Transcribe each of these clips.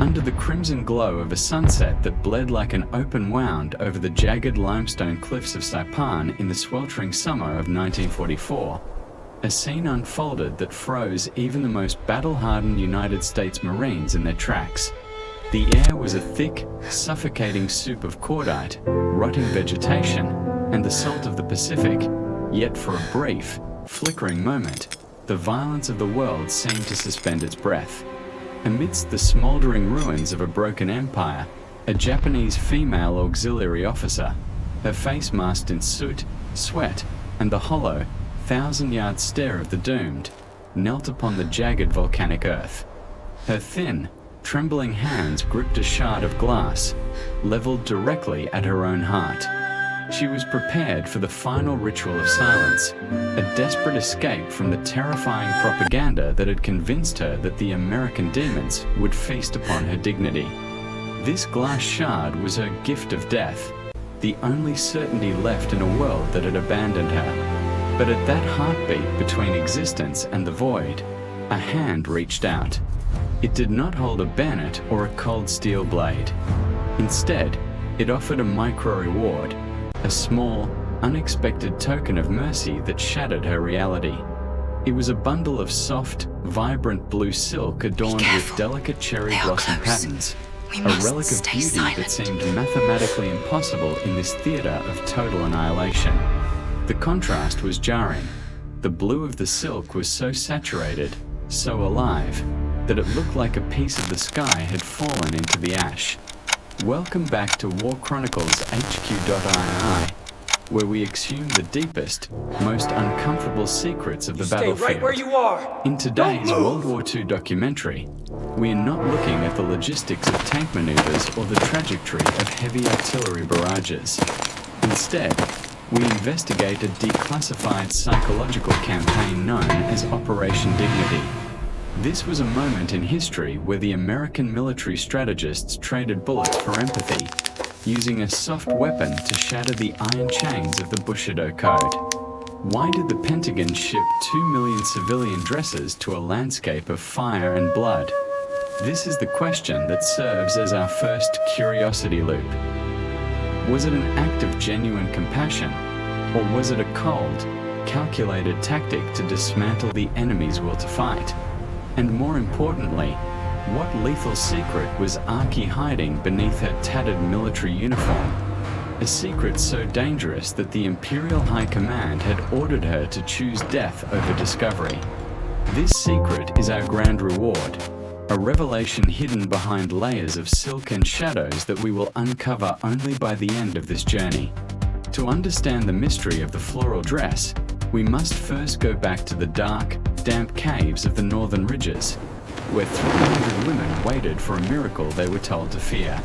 Under the crimson glow of a sunset that bled like an open wound over the jagged limestone cliffs of Saipan in the sweltering summer of 1944, a scene unfolded that froze even the most battle-hardened United States Marines in their tracks. The air was a thick, suffocating soup of cordite, rotting vegetation, and the salt of the Pacific, yet for a brief, flickering moment, the violence of the world seemed to suspend its breath. Amidst the smoldering ruins of a broken empire, a Japanese female auxiliary officer, her face masked in soot, sweat, and the hollow, thousand-yard stare of the doomed, knelt upon the jagged volcanic earth. Her thin, trembling hands gripped a shard of glass, leveled directly at her own heart. She was prepared for the final ritual of silence, a desperate escape from the terrifying propaganda that had convinced her that the American demons would feast upon her dignity. This glass shard was her gift of death, the only certainty left in a world that had abandoned her. But at that heartbeat between existence and the void, a hand reached out. It did not hold a bayonet or a cold steel blade. Instead, it offered a micro-reward, a small, unexpected token of mercy that shattered her reality. It was a bundle of soft, vibrant blue silk adorned with delicate cherry blossom patterns, a relic of beauty that seemed mathematically impossible in this theater of total annihilation. The contrast was jarring. The blue of the silk was so saturated, so alive, that it looked like a piece of the sky had fallen into the ash. Welcome back to War Chronicles HQ.I-II, where we exhume the deepest, most uncomfortable secrets of the battlefield. Stay right where you are. In today's World War II documentary, we are not looking at the logistics of tank maneuvers or the trajectory of heavy artillery barrages. Instead, we investigate a declassified psychological campaign known as Operation Dignity. This was a moment in history where the American military strategists traded bullets for empathy, using a soft weapon to shatter the iron chains of the Bushido code. Why did the Pentagon ship 2 million civilian dressers to a landscape of fire and blood? This is the question that serves as our first curiosity loop. Was it an act of genuine compassion, or was it a cold, calculated tactic to dismantle the enemy's will to fight? And more importantly, what lethal secret was Aki hiding beneath her tattered military uniform? A secret so dangerous that the Imperial High Command had ordered her to choose death over discovery. This secret is our grand reward, a revelation hidden behind layers of silk and shadows that we will uncover only by the end of this journey. To understand the mystery of the floral dress, we must first go back to the dark, damp caves of the northern ridges, where 300 women waited for a miracle they were told to fear.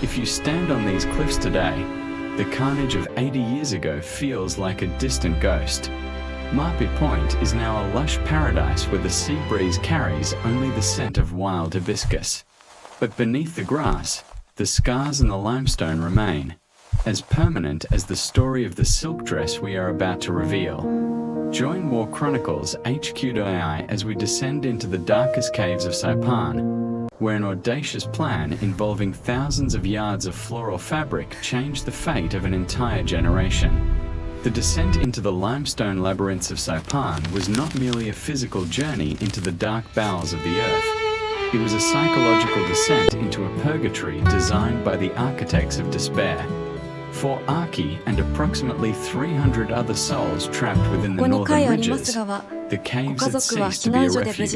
If you stand on these cliffs today, the carnage of 80 years ago feels like a distant ghost. Marpi Point is now a lush paradise where the sea breeze carries only the scent of wild hibiscus. But beneath the grass, the scars and the limestone remain, as permanent as the story of the silk dress we are about to reveal. Join War Chronicles HQ.I-II as we descend into the darkest caves of Saipan, where an audacious plan involving thousands of yards of floral fabric changed the fate of an entire generation. The descent into the limestone labyrinths of Saipan was not merely a physical journey into the dark bowels of the earth. It was a psychological descent into a purgatory designed by the architects of despair. For Aki and approximately 300 other souls trapped within the northern ridges, the caves had ceased to be a refuge.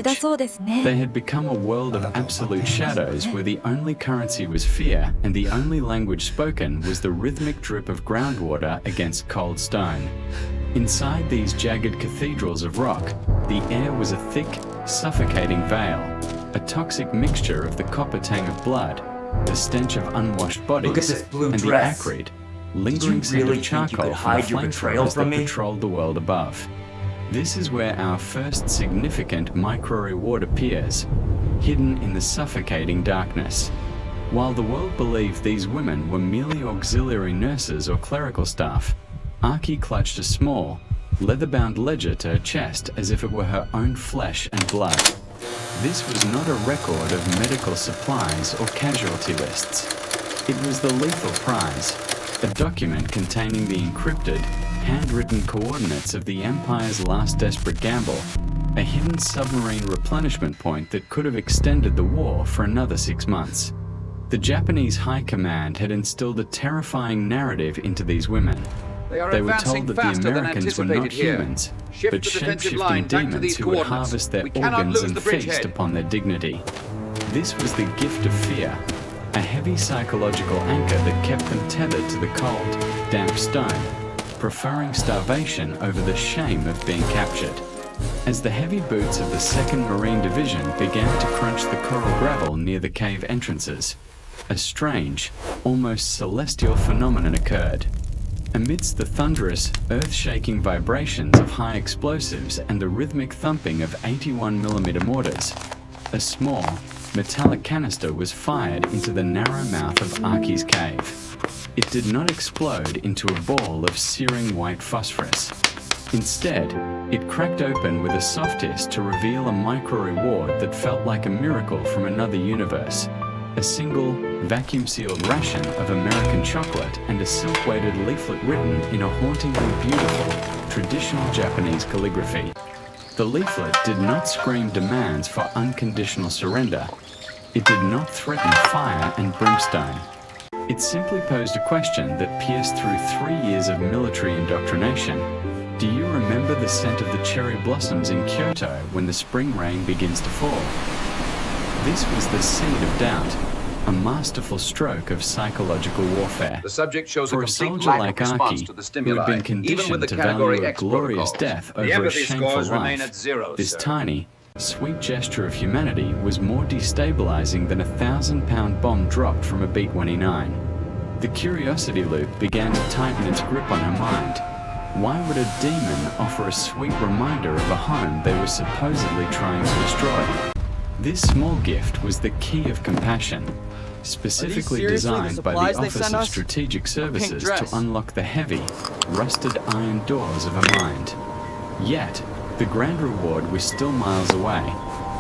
They had become a world of absolute shadows where the only currency was fear and the only language spoken was the rhythmic drip of groundwater against cold stone. Inside these jagged cathedrals of rock, the air was a thick, suffocating veil, a toxic mixture of the copper tang of blood, the stench of unwashed bodies, and the acrid, lingering scent of charcoal from the flamethrowers that patrolled the world above. This is where our first significant micro-reward appears, hidden in the suffocating darkness. While the world believed these women were merely auxiliary nurses or clerical staff, Aki clutched a small, leather-bound ledger to her chest as if it were her own flesh and blood. This was not a record of medical supplies or casualty lists. It was the lethal prize, a document containing the encrypted, handwritten coordinates of the Empire's last desperate gamble, a hidden submarine replenishment point that could have extended the war for another 6 months. The Japanese High Command had instilled a terrifying narrative into these women. They were told that the Americans were not humans, but shape-shifting demons who would harvest their organs and feast upon their dignity. This was the gift of fear, a heavy psychological anchor that kept them tethered to the cold, damp stone, preferring starvation over the shame of being captured. As the heavy boots of the 2nd Marine Division began to crunch the coral gravel near the cave entrances, a strange, almost celestial phenomenon occurred. Amidst the thunderous, earth-shaking vibrations of high explosives and the rhythmic thumping of 81mm mortars, a small, metallic canister was fired into the narrow mouth of Aki's cave. It did not explode into a ball of searing white phosphorus. Instead, it cracked open with a soft hiss to reveal a micro-reward that felt like a miracle from another universe. A single, vacuum-sealed ration of American chocolate and a silk-weighted leaflet written in a hauntingly beautiful, traditional Japanese calligraphy. The leaflet did not scream demands for unconditional surrender. It did not threaten fire and brimstone. It simply posed a question that pierced through 3 years of military indoctrination. Do you remember the scent of the cherry blossoms in Kyoto when the spring rain begins to fall? This was the seed of doubt, a masterful stroke of psychological warfare. The subject shows For a a complete soldier lack like of response Aki, to the who stimuli, had been even with conditioned the to Category value a X glorious protocols. death The over a empathy shameful scores remain life, at 0, this sir. tiny, sweet gesture of humanity was more destabilizing than a 1,000-pound bomb dropped from a B-29. The curiosity loop began to tighten its grip on her mind. Why would a demon offer a sweet reminder of a home they were supposedly trying to destroy? This small gift was the key of compassion, specifically designed by the Office of Strategic Services to unlock the heavy, rusted iron doors of her mind. Yet, the grand reward was still miles away,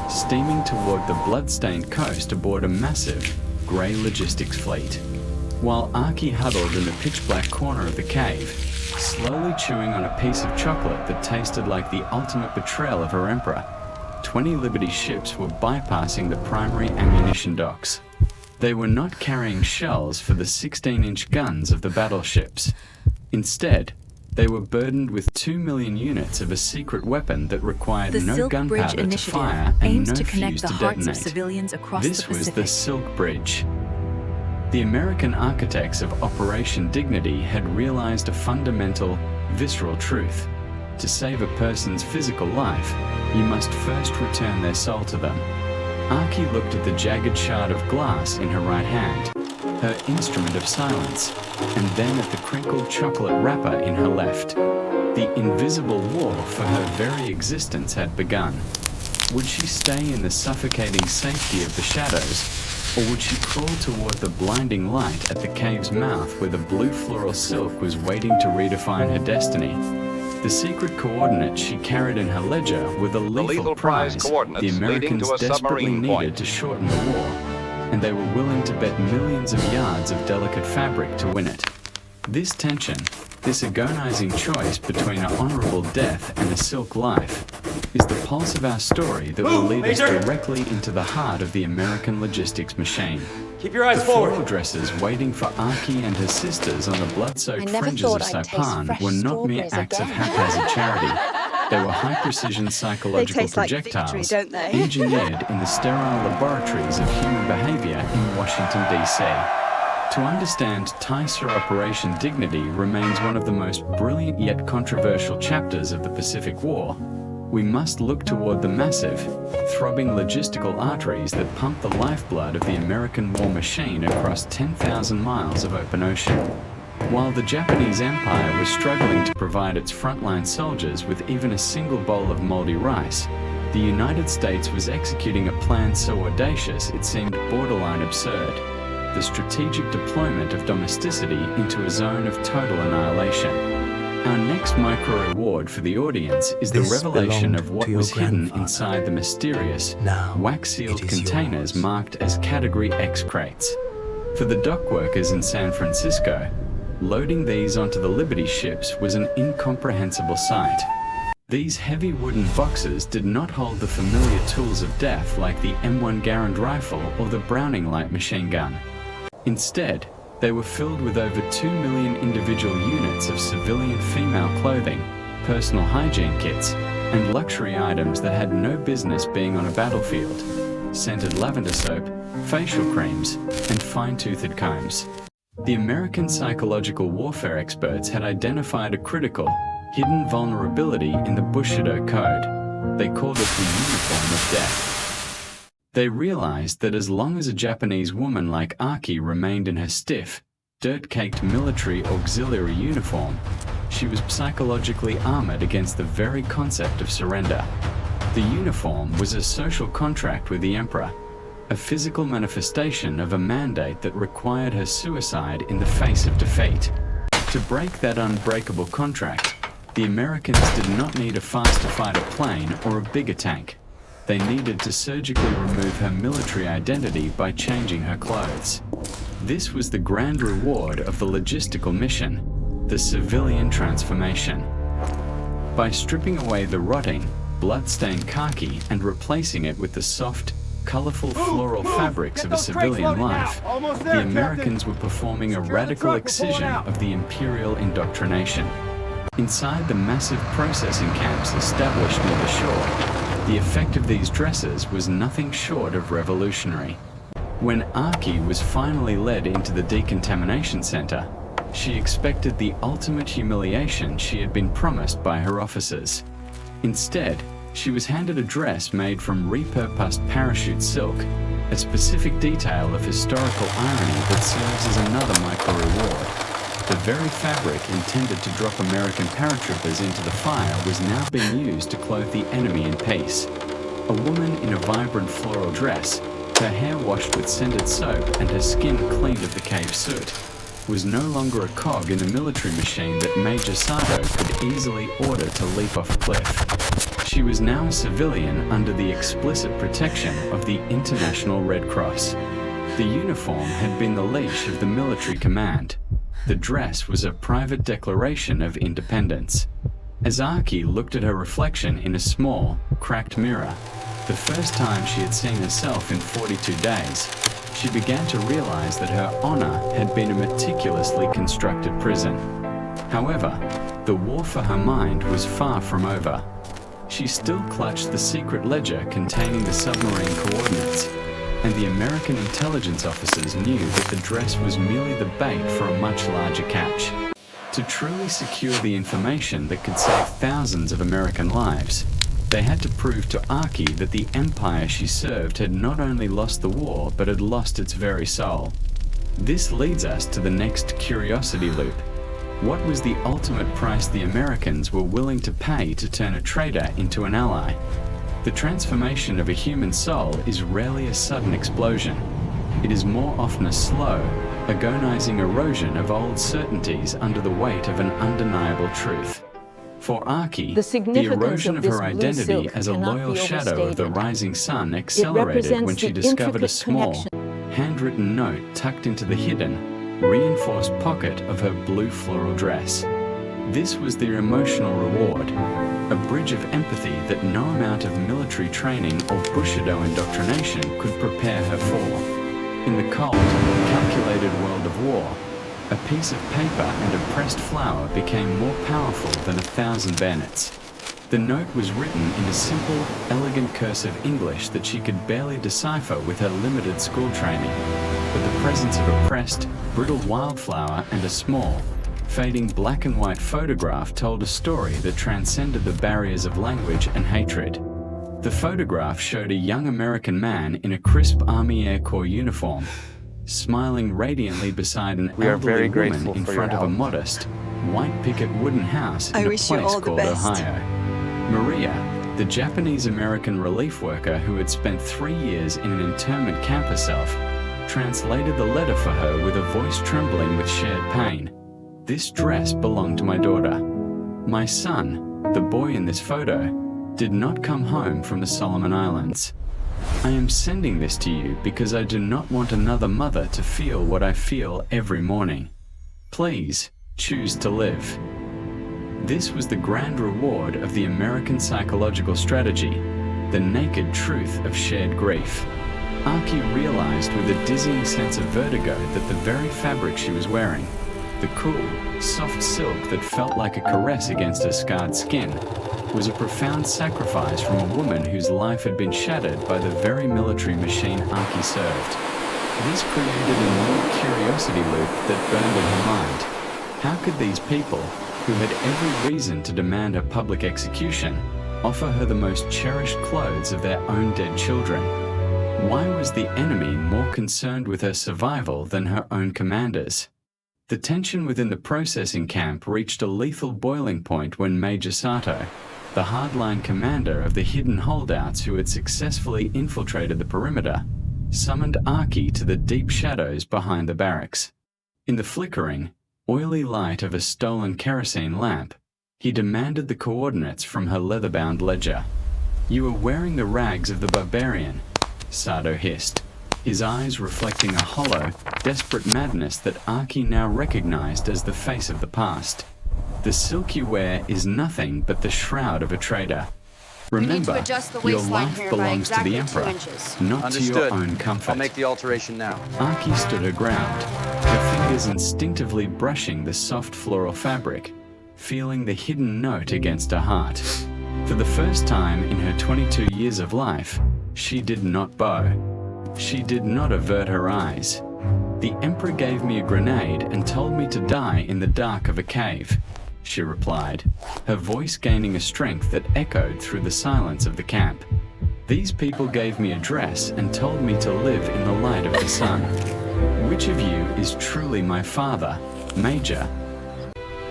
steaming toward the blood-stained coast aboard a massive, grey logistics fleet. While Aki huddled in the pitch-black corner of the cave, slowly chewing on a piece of chocolate that tasted like the ultimate betrayal of her emperor, 20 Liberty ships were bypassing the primary ammunition docks. They were not carrying shells for the 16-inch guns of the battleships. Instead, they were burdened with 2 million units of a secret weapon that required no gunpowder to fire and no fuse to detonate. This was the Silk Bridge. The American architects of Operation Dignity had realized a fundamental, visceral truth. To save a person's physical life, you must first return their soul to them. Aki looked at the jagged shard of glass in her right hand, her instrument of silence, and then at the crinkled chocolate wrapper in her left. The invisible war for her very existence had begun. Would she stay in the suffocating safety of the shadows, or would she crawl toward the blinding light at the cave's mouth where the blue floral silk was waiting to redefine her destiny? The secret coordinates she carried in her ledger were the lethal prize the Americans desperately needed to shorten the war, and they were willing to bet millions of yards of delicate fabric to win it. This tension, this agonizing choice between an honorable death and a silk life, is the pulse of our story that will lead us directly into the heart of the American logistics machine. Keep your eyes forward. The floral dresses waiting for Aki and her sisters on the blood-soaked fringes of Saipan were not mere acts of haphazard charity. They were high-precision psychological projectiles engineered in the sterile laboratories of human behavior in Washington, D.C. To understand TISA Operation Dignity remains one of the most brilliant yet controversial chapters of the Pacific War. We must look toward the massive, throbbing logistical arteries that pump the lifeblood of the American war machine across 10,000 miles of open ocean. While the Japanese Empire was struggling to provide its frontline soldiers with even a single bowl of moldy rice, the United States was executing a plan so audacious it seemed borderline absurd: the strategic deployment of domesticity into a zone of total annihilation. Our next micro-reward for the audience is the This revelation belonged of what to your was hidden grandfather. inside the mysterious, Now wax-sealed it is containers yours. marked as Category X crates. For the dock workers in San Francisco, loading these onto the Liberty ships was an incomprehensible sight. These heavy wooden boxes did not hold the familiar tools of death like the M1 Garand rifle or the Browning light machine gun. Instead, they were filled with over 2 million individual units of civilian female clothing, personal hygiene kits, and luxury items that had no business being on a battlefield. Scented lavender soap, facial creams, and fine-toothed combs. The American psychological warfare experts had identified a critical, hidden vulnerability in the Bushido code. They called it the uniform of death. They realized that as long as a Japanese woman like Aki remained in her stiff, dirt-caked military auxiliary uniform, she was psychologically armored against the very concept of surrender. The uniform was a social contract with the Emperor, a physical manifestation of a mandate that required her suicide in the face of defeat. To break that unbreakable contract, the Americans did not need a faster fighter plane or a bigger tank. They needed to surgically remove her military identity by changing her clothes. This was the grand reward of the logistical mission, the civilian transformation. By stripping away the rotting, blood-stained khaki and replacing it with the soft, colorful floral fabrics of a civilian life, the Americans were performing a radical excision of the imperial indoctrination. Inside the massive processing camps established near the shore, the effect of these dresses was nothing short of revolutionary. When Aki was finally led into the decontamination center, she expected the ultimate humiliation she had been promised by her officers. Instead, she was handed a dress made from repurposed parachute silk, a specific detail of historical irony that serves as another micro-reward. The very fabric intended to drop American paratroopers into the fire was now being used to clothe the enemy in peace. A woman in a vibrant floral dress, her hair washed with scented soap and her skin cleaned of the cave soot, was no longer a cog in a military machine that Major Sato could easily order to leap off a cliff. She was now a civilian under the explicit protection of the International Red Cross. The uniform had been the leash of the military command. The dress was a private declaration of independence. As Aki looked at her reflection in a small, cracked mirror, the first time she had seen herself in 42 days, she began to realize that her honor had been a meticulously constructed prison. However, the war for her mind was far from over. She still clutched the secret ledger containing the submarine coordinates, and the American intelligence officers knew that the dress was merely the bait for a much larger catch. To truly secure the information that could save thousands of American lives, they had to prove to Aki that the empire she served had not only lost the war, but had lost its very soul. This leads us to the next curiosity loop. What was the ultimate price the Americans were willing to pay to turn a traitor into an ally? The transformation of a human soul is rarely a sudden explosion. It is more often a slow, agonizing erosion of old certainties under the weight of an undeniable truth. For Aki, the erosion of her identity as a loyal shadow of the rising sun accelerated when she discovered a small, handwritten note tucked into the hidden, reinforced pocket of her blue floral dress. This was their emotional reward, a bridge of empathy that no amount of military training or Bushido indoctrination could prepare her for. In the cold, calculated world of war, a piece of paper and a pressed flower became more powerful than 1,000 bayonets. The note was written in a simple, elegant cursive English that she could barely decipher with her limited school training, but the presence of a pressed, brittle wildflower and a small, fading black and white photograph told a story that transcended the barriers of language and hatred. The photograph showed a young American man in a crisp Army Air Corps uniform, smiling radiantly beside an elderly woman in front of a modest, white picket wooden house in a place called Ohio. Maria, the Japanese-American relief worker who had spent 3 years in an internment camp herself, translated the letter for her with a voice trembling with shared pain. "This dress belonged to my daughter. My son, the boy in this photo, did not come home from the Solomon Islands. I am sending this to you because I do not want another mother to feel what I feel every morning. Please, choose to live." This was the grand reward of the American psychological strategy, the naked truth of shared grief. Aki realized with a dizzying sense of vertigo that the very fabric she was wearing, the cool, soft silk that felt like a caress against her scarred skin, was a profound sacrifice from a woman whose life had been shattered by the very military machine Aki served. This created a new curiosity loop that burned in her mind. How could these people, who had every reason to demand her public execution, offer her the most cherished clothes of their own dead children? Why was the enemy more concerned with her survival than her own commanders? The tension within the processing camp reached a lethal boiling point when Major Sato, the hardline commander of the hidden holdouts who had successfully infiltrated the perimeter, summoned Aki to the deep shadows behind the barracks. In the flickering, oily light of a stolen kerosene lamp, he demanded the coordinates from her leather-bound ledger. "You are wearing the rags of the barbarian," Sato hissed, his eyes reflecting a hollow, desperate madness that Aki now recognized as the face of the past. "The silk you wear is nothing but the shroud of a traitor. Remember, your life belongs to the Emperor, not to your own comfort." I'll make the alteration now. Aki stood her ground, her fingers instinctively brushing the soft floral fabric, feeling the hidden note against her heart. For the first time in her 22 years of life, she did not bow. She did not avert her eyes. "The Emperor gave me a grenade and told me to die in the dark of a cave," she replied, her voice gaining a strength that echoed through the silence of the camp. "These people gave me a dress and told me to live in the light of the sun. Which of you is truly my father, Major?"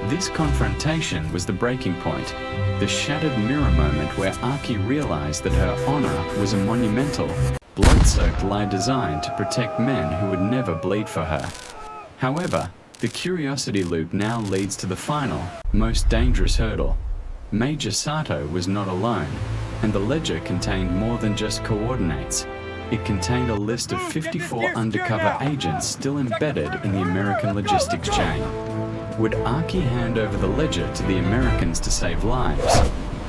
This confrontation was the breaking point, the shattered mirror moment where Aki realized that her honor was a monumental, blood-soaked lie designed to protect men who would never bleed for her. However, the curiosity loop now leads to the final, most dangerous hurdle. Major Sato was not alone, and the ledger contained more than just coordinates. It contained a list of 54 undercover agents still embedded in the American logistics chain. Would Aki hand over the ledger to the Americans to save lives,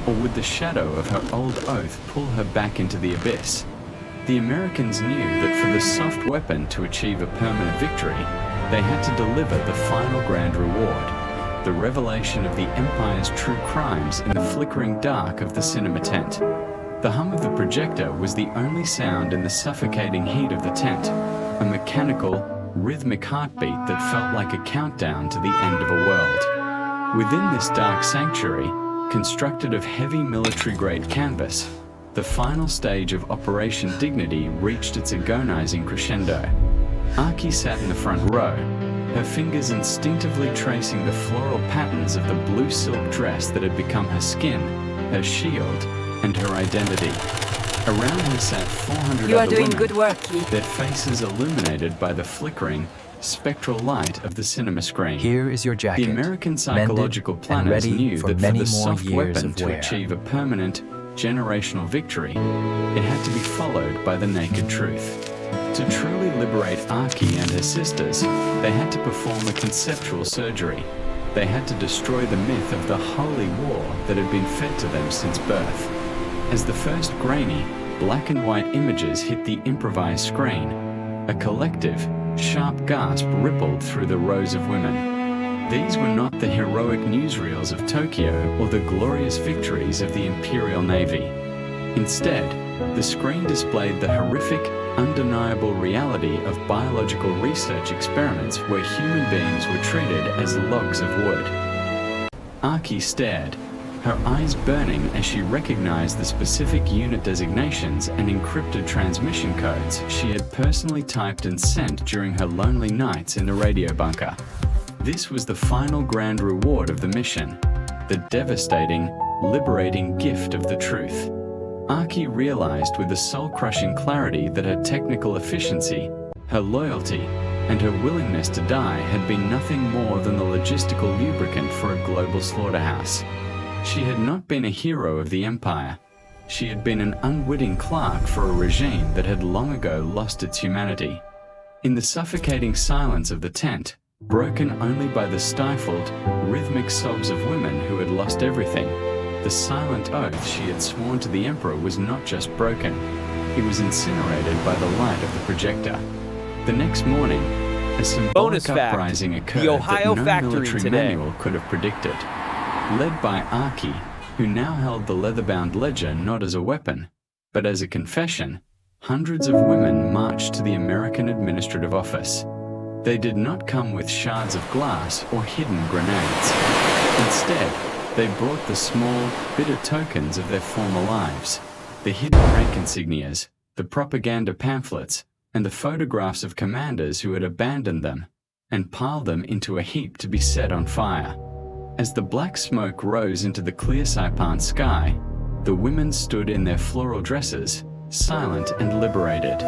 or would the shadow of her old oath pull her back into the abyss? The Americans knew that for the soft weapon to achieve a permanent victory, they had to deliver the final grand reward, the revelation of the Empire's true crimes in the flickering dark of the cinema tent. The hum of the projector was the only sound in the suffocating heat of the tent, a mechanical, rhythmic heartbeat that felt like a countdown to the end of a world. Within this dark sanctuary, constructed of heavy military-grade canvas, the final stage of Operation Dignity reached its agonizing crescendo. Aki sat in the front row, her fingers instinctively tracing the floral patterns of the blue silk dress that had become her skin, her shield, and her identity. Around her sat 400 You are other doing women, good work, Keith. their faces illuminated by the flickering, spectral light of the cinema screen. Here is your jacket, The American psychological mended and planners ready knew for that for many the more soft years weapon of to wear. achieve a permanent, generational victory, it had to be followed by the naked truth. To truly liberate Aki and her sisters, they had to perform a conceptual surgery. They had to destroy the myth of the holy war that had been fed to them since birth. As the first grainy, black and white images hit the improvised screen, a collective, sharp gasp rippled through the rows of women. These were not the heroic newsreels of Tokyo or the glorious victories of the Imperial Navy. Instead, the screen displayed the horrific, undeniable reality of biological research experiments where human beings were treated as logs of wood. Aki stared, her eyes burning as she recognized the specific unit designations and encrypted transmission codes she had personally typed and sent during her lonely nights in the radio bunker. This was the final grand reward of the mission, the devastating, liberating gift of the truth. Aki realized with a soul-crushing clarity that her technical efficiency, her loyalty, and her willingness to die had been nothing more than the logistical lubricant for a global slaughterhouse. She had not been a hero of the empire. She had been an unwitting clerk for a regime that had long ago lost its humanity. In the suffocating silence of the tent, broken only by the stifled, rhythmic sobs of women who had lost everything, the silent oath she had sworn to the emperor was not just broken, it was incinerated by the light of the projector. The next morning, a symbolic uprising occurred that no military manual could have predicted. Led by Archie, who now held the leather-bound ledger not as a weapon, but as a confession, hundreds of women marched to the American administrative office. They did not come with shards of glass or hidden grenades. Instead, they brought the small, bitter tokens of their former lives, the hidden rank insignias, the propaganda pamphlets, and the photographs of commanders who had abandoned them, and piled them into a heap to be set on fire. As the black smoke rose into the clear Saipan sky, the women stood in their floral dresses, silent and liberated.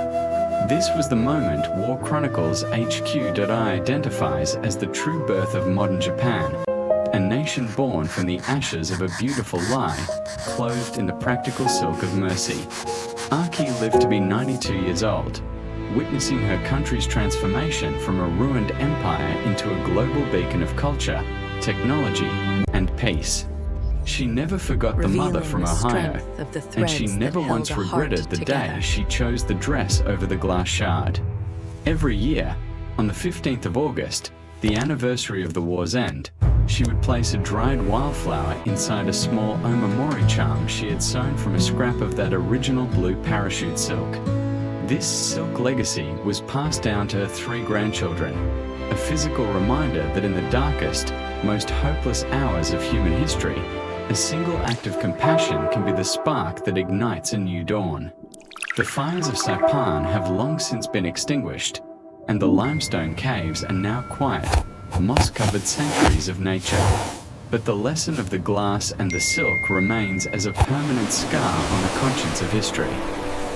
This was the moment War Chronicles HQ.I identifies as the true birth of modern Japan, a nation born from the ashes of a beautiful lie, clothed in the practical silk of mercy. Archie lived to be 92 years old, witnessing her country's transformation from a ruined empire into a global beacon of culture, technology, and peace. She never forgot the mother from Ohio, and she never once regretted the day she chose the dress over the glass shard. Every year, on the 15th of August, the anniversary of the war's end, she would place a dried wildflower inside a small omamori charm she had sewn from a scrap of that original blue parachute silk. This silk legacy was passed down to her 3 grandchildren, a physical reminder that in the darkest, most hopeless hours of human history, a single act of compassion can be the spark that ignites a new dawn. The fires of Saipan have long since been extinguished, and the limestone caves are now quiet, moss-covered sanctuaries of nature. But the lesson of the glass and the silk remains as a permanent scar on the conscience of history.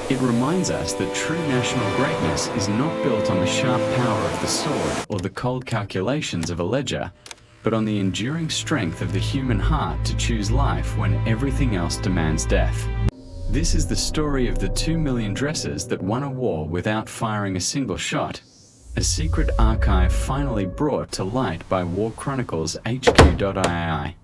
It reminds us that true national greatness is not built on the sharp power of the sword or the cold calculations of a ledger, but on the enduring strength of the human heart to choose life when everything else demands death. This is the story of the 2 million dresses that won a war without firing a single shot, a secret archive finally brought to light by War Chronicles HQ.I-II.